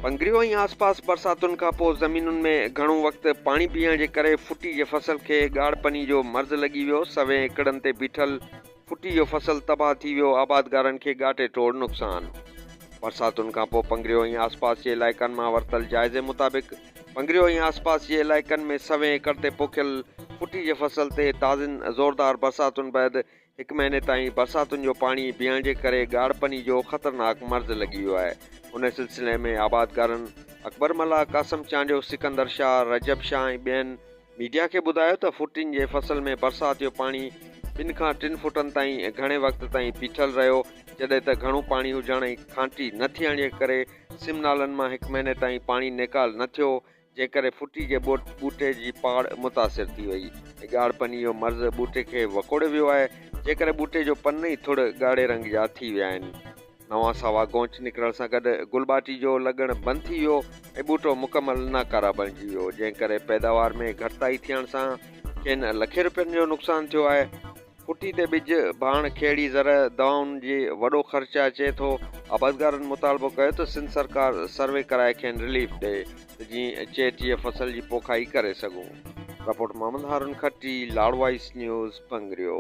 पंगरियो ऐं आसपास बरसातुनि खां पोइ ज़मीनुनि में घणो वक़्तु पाणी बीहण जे करे फुटी जे फसल खे ॻाढ़ पनी जो मर्ज़ लॻी वियो। सवें एकड़नि ते बीठल फुटी जो फसल तबाह थी वियो। आबादगारनि खे ॻाटे टोड़ नुक़सान। बरसातुनि खां पोइ पंगरियो ऐं आसपास जे इलाइक़नि मां वरितल जाइज़े मुताबिक़ पंगरियो ऐं आसपास जे इलाइक़नि में सवें एकड़ ते पोखियल फुटी जे फसल ते ताज़नि ज़ोरदार बरसातुनि बैदि 1 महीने ताईं बरसातुनि जो पाणी बीहण जे करे ॻाढ़ पनी जो ख़तरनाक मर्ज़ लॻी वियो आहे। उन सिलसिले में आबादगारनि अकबर मल्ला, कासिम चांडियो, सिकंदर शाह, रजब शाह ऐं ॿियनि मीडिया खे ॿुधायो त फुटियुनि जे फसल में बरसाति जो पाणी 2 खां 3 फुटनि ताईं घणे वक़्त ताईं बीठल रहियो, जॾहिं त घणो पाणी हुजण ऐं खांटी न थियण जे करे सिम नालनि मां 1 महीने ताईं पाणी निकाल न थियो, जंहिं करे फुटी जे ॿूटे जी पाड़ मुतासिर थी वई ऐं ॻाढ़ पनी जो मर्ज़ ॿूटे खे वकोड़े वियो आहे, जंहिं करे ॿूटे जो पन ई थुड़ ॻाढ़े रंग जा थी विया आहिनि। नवां सावा गोंच निकिरण सां गॾु गुलबाटी जो लॻणु बंदि थी वियो ऐं ॿूटो मुकमल नाकारा बणिजी वियो, जंहिं करे पैदावार में घटिताई थियण सां खेनि लखे रुपयनि जो नुक़सानु थियो आहे। फुटी ते ॿिज, भाण, खेड़ी, ज़र, दवाउनि जी वॾो ख़र्च अचे थो। आबादगारनि मुतालबो कयो त सिंध सरकार सर्वे कराए खेनि रिलीफ ॾे त जीअं चेटीह फसल जी पोखाई करे सघूं। रिपोर्ट मोहम्मद हारून खट्टी, लाड़वाइस न्यूज़, पंगरियो।